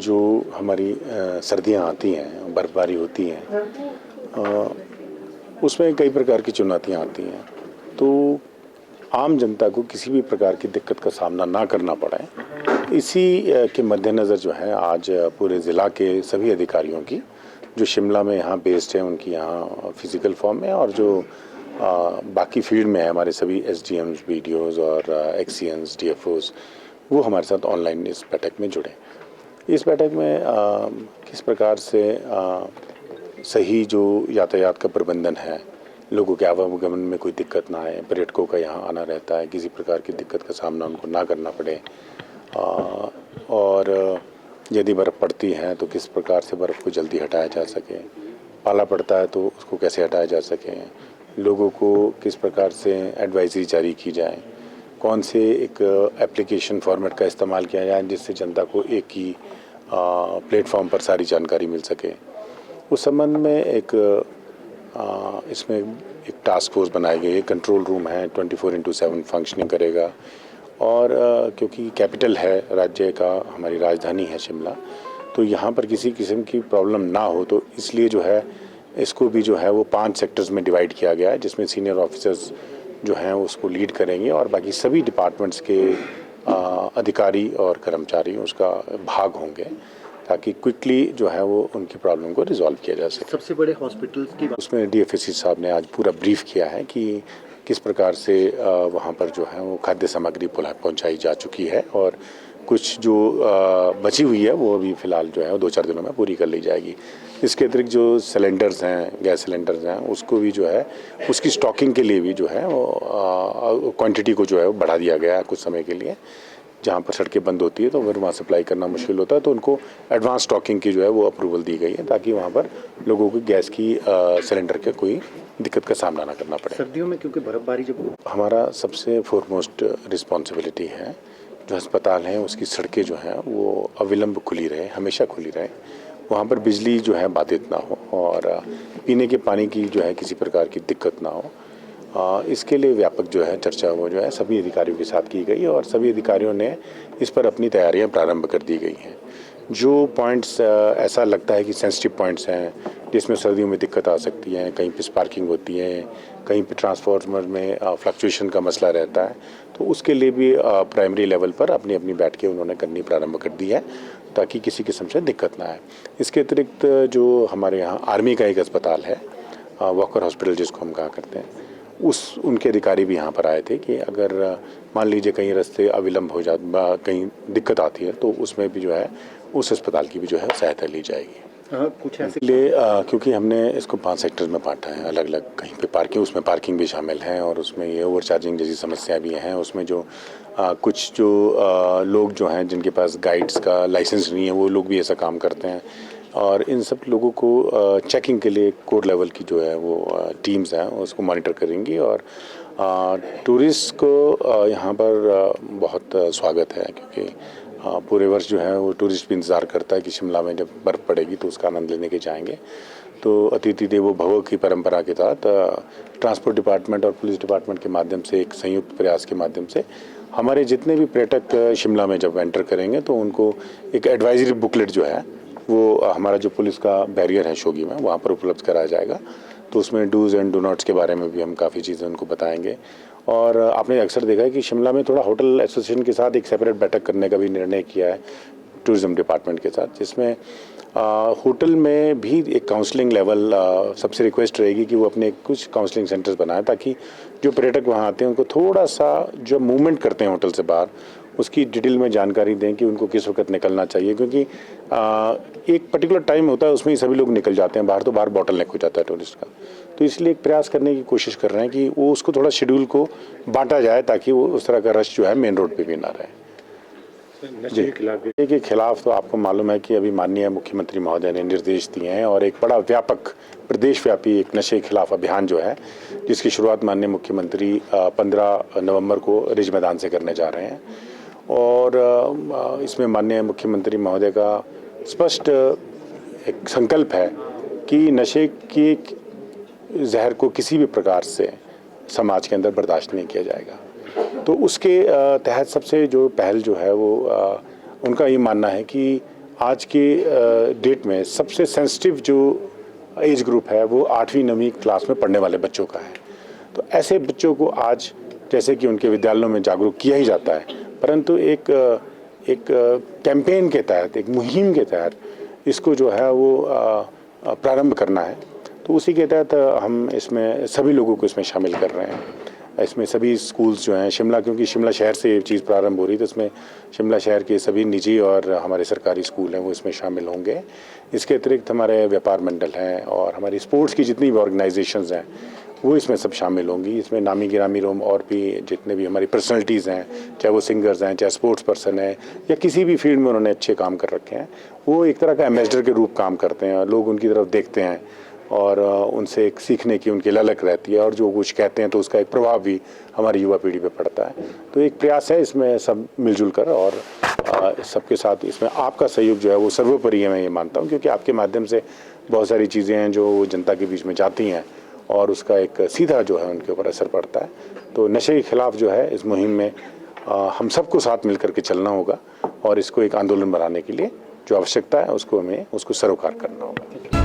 जो हमारी सर्दियाँ आती हैं, बर्फ़बारी होती है, उसमें कई प्रकार की चुनौतियाँ आती हैं। तो आम जनता को किसी भी प्रकार की दिक्कत का सामना ना करना पड़े, इसी के मद्देनज़र जो है आज पूरे ज़िला के सभी अधिकारियों की, जो शिमला में यहाँ बेस्ड हैं, उनकी यहाँ फिज़िकल फॉर्म में, और जो बाकी फील्ड में है हमारे सभी एसडीएम्स, बीडीओज़ और एक्सीएंस, डीएफओज़, वो हमारे साथ ऑनलाइन इस बैठक में जुड़े। इस बैठक में किस प्रकार से सही जो यातायात का प्रबंधन है, लोगों के आवागमन में कोई दिक्कत ना आए, पर्यटकों का यहाँ आना रहता है, किसी प्रकार की दिक्कत का सामना उनको ना करना पड़े, और यदि बर्फ़ पड़ती है तो किस प्रकार से बर्फ़ को जल्दी हटाया जा सके, पाला पड़ता है तो उसको कैसे हटाया जा सके, लोगों को किस प्रकार से एडवाइजरी जारी की जाए, कौन से एक एप्लीकेशन फॉर्मेट का इस्तेमाल किया जाए जिससे जनता को एक ही प्लेटफॉर्म पर सारी जानकारी मिल सके। उस संबंध में इसमें एक टास्क फोर्स बनाई गई है, कंट्रोल रूम है, 24/7 फंक्शनिंग करेगा। और क्योंकि कैपिटल है राज्य का, हमारी राजधानी है शिमला, तो यहाँ पर किसी किस्म की प्रॉब्लम ना हो, तो इसलिए जो है इसको भी जो है वो 5 सेक्टर्स में डिवाइड किया गया है, जिसमें सीनियर ऑफिसर्स जो हैं उसको लीड करेंगे और बाकी सभी डिपार्टमेंट्स के अधिकारी और कर्मचारी उसका भाग होंगे, ताकि क्विकली जो है वो उनकी प्रॉब्लम को रिजॉल्व किया जा सके। सबसे बड़े हॉस्पिटल्स की उसमें डीएफएससी साहब ने आज पूरा ब्रीफ किया है कि किस प्रकार से वहाँ पर जो है वो खाद्य सामग्री पहुँचाई जा चुकी है, और कुछ जो बची हुई है वो अभी फ़िलहाल जो है वो 2-4 दिनों में पूरी कर ली जाएगी। इसके अतिरिक्त जो सिलेंडर्स हैं, गैस सिलेंडर्स हैं, उसको भी जो है उसकी स्टॉकिंग के लिए भी जो है वो क्वांटिटी को जो है वो बढ़ा दिया गया है कुछ समय के लिए। जहाँ पर सड़कें बंद होती है तो फिर वहाँ सप्लाई करना मुश्किल होता है, तो उनको एडवांस स्टॉकिंग की जो है वो अप्रूवल दी गई है, ताकि वहाँ पर लोगों को गैस की सिलेंडर के कोई दिक्कत का सामना ना करना पड़े। सर्दियों में क्योंकि बर्फबारी जब हमारा सबसे फोरमोस्ट रिस्पॉन्सिबिलिटी है, जो अस्पताल हैं उसकी सड़कें जो हैं वो अविलंब खुली रहे, हमेशा खुली रहे, वहाँ पर बिजली जो है बाधित ना हो, और पीने के पानी की जो है किसी प्रकार की दिक्कत ना हो। इसके लिए व्यापक जो है चर्चा वो जो है सभी अधिकारियों के साथ की गई, और सभी अधिकारियों ने इस पर अपनी तैयारियां प्रारंभ कर दी गई हैं। जो पॉइंट्स ऐसा लगता है कि सेंसिटिव पॉइंट्स हैं, जिसमें सर्दियों में दिक्कत आ सकती है, कहीं पे स्पार्किंग होती है, कहीं पे ट्रांसफार्मर में फ्लक्चुएशन का मसला रहता है, तो उसके लिए भी प्राइमरी लेवल पर अपनी अपनी बैठकें उन्होंने करनी प्रारंभ कर दी है, ताकि किसी किस्म से दिक्कत ना आए। इसके अतिरिक्त जो हमारे यहाँ आर्मी का एक अस्पताल है, वॉकर हॉस्पिटल जिसको हम कहा करते हैं, उनके अधिकारी भी यहाँ पर आए थे कि अगर मान लीजिए कहीं रास्ते अविलंब हो कहीं दिक्कत आती है, तो उसमें भी जो है उस अस्पताल की भी जो है सहायता ली जाएगी। कुछ ऐसे इसलिए क्योंकि हमने इसको 5 सेक्टर में बांटा है अलग अलग, कहीं पे पार्किंग, उसमें पार्किंग भी शामिल है, और उसमें ये ओवर चार्जिंग जैसी समस्या भी हैं, उसमें जो कुछ जो लोग जो हैं जिनके पास गाइड्स का लाइसेंस नहीं है, वो लोग भी ऐसा काम करते हैं, और इन सब लोगों को चेकिंग के लिए कोर लेवल की जो है वो टीम्स हैं उसको मॉनिटर करेंगी। और टूरिस्ट को यहाँ पर बहुत स्वागत है, क्योंकि पूरे वर्ष जो है वो टूरिस्ट भी इंतज़ार करता है कि शिमला में जब बर्फ़ पड़ेगी तो उसका आनंद लेने के जाएंगे। तो अतिथि देवो भव की परंपरा के तहत ट्रांसपोर्ट डिपार्टमेंट और पुलिस डिपार्टमेंट के माध्यम से, एक संयुक्त प्रयास के माध्यम से, हमारे जितने भी पर्यटक शिमला में जब एंटर करेंगे तो उनको एक एडवाइजरी बुकलेट जो है वो हमारा जो पुलिस का बैरियर है शोगी में, वहाँ पर उपलब्ध कराया जाएगा। तो उसमें डूज़ एंड डू नॉट्स के बारे में भी हम काफ़ी चीज़ें उनको बताएंगे। और आपने अक्सर देखा है कि शिमला में थोड़ा होटल एसोसिएशन के साथ एक सेपरेट बैठक करने का भी निर्णय किया है टूरिज़्म डिपार्टमेंट के साथ, जिसमें होटल में भी एक काउंसलिंग लेवल सबसे रिक्वेस्ट रहेगी कि वो अपने कुछ काउंसलिंग सेंटर्स बनाएं, ताकि जो पर्यटक वहाँ आते हैं उनको थोड़ा सा जो मूवमेंट करते हैं होटल से बाहर, उसकी डिटेल में जानकारी दें कि उनको किस वक्त निकलना चाहिए, क्योंकि एक पर्टिकुलर टाइम होता है उसमें ही सभी लोग निकल जाते हैं बाहर, तो बाहर बॉटल नेक हो जाता है टूरिस्ट का। तो इसलिए एक प्रयास करने की कोशिश कर रहे हैं कि वो उसको थोड़ा शेड्यूल को बांटा जाए, ताकि वो उस तरह का रश जो है मेन रोड पे भी ना रहे। नशे के खिलाफ तो आपको मालूम है कि अभी माननीय मुख्यमंत्री महोदय ने निर्देश दिए हैं, और एक बड़ा व्यापक प्रदेशव्यापी एक नशे के खिलाफ अभियान जो है, जिसकी शुरुआत माननीय मुख्यमंत्री 15 नवंबर को रिज मैदान से करने जा रहे हैं। और इसमें माननीय मुख्यमंत्री महोदय का स्पष्ट एक संकल्प है कि नशे की जहर को किसी भी प्रकार से समाज के अंदर बर्दाश्त नहीं किया जाएगा। तो उसके तहत सबसे जो पहल जो है वो उनका ये मानना है कि आज के डेट में सबसे सेंसिटिव जो एज ग्रुप है वो 8वीं 9वीं क्लास में पढ़ने वाले बच्चों का है। तो ऐसे बच्चों को आज जैसे कि उनके विद्यालयों में जागरूक किया ही जाता है, परंतु एक कैंपेन के तहत, एक मुहिम के तहत इसको जो है वो प्रारंभ करना है। तो उसी के तहत हम इसमें सभी लोगों को इसमें शामिल कर रहे हैं। इसमें सभी स्कूल्स जो हैं शिमला, क्योंकि शिमला शहर से ये चीज़ प्रारंभ हो रही है, तो इसमें शिमला शहर के सभी निजी और हमारे सरकारी स्कूल हैं वो इसमें शामिल होंगे। इसके अतिरिक्त हमारे व्यापार मंडल हैं और हमारी स्पोर्ट्स की जितनी भी ऑर्गेनाइजेशंस हैं वो इसमें सब शामिल होंगी। इसमें नामी गिरामी रोम और भी जितने भी हमारी पर्सनैलिटीज़ हैं, चाहे वो सिंगर्स हैं, चाहे स्पोर्ट्स पर्सन हैं या किसी भी फील्ड में उन्होंने अच्छे काम कर रखे हैं, वो एक तरह का एम्बेसडर के रूप काम करते हैं। लोग उनकी तरफ देखते हैं और उनसे एक सीखने की उनकी ललक रहती है और जो कुछ कहते हैं तो उसका एक प्रभाव भी हमारी युवा पीढ़ी पे पड़ता है। तो एक प्रयास है इसमें सब मिलजुल कर, और सबके साथ इसमें आपका सहयोग जो है वो सर्वोपरि है, मैं ये मानता हूँ, क्योंकि आपके माध्यम से बहुत सारी चीज़ें हैं जो जनता के बीच में जाती हैं और उसका एक सीधा जो है उनके ऊपर असर पड़ता है। तो नशे के खिलाफ जो है इस मुहिम में हम सबको साथ मिल करके चलना होगा और इसको एक आंदोलन बनाने के लिए जो आवश्यकता है उसको हमें सरोकार करना होगा।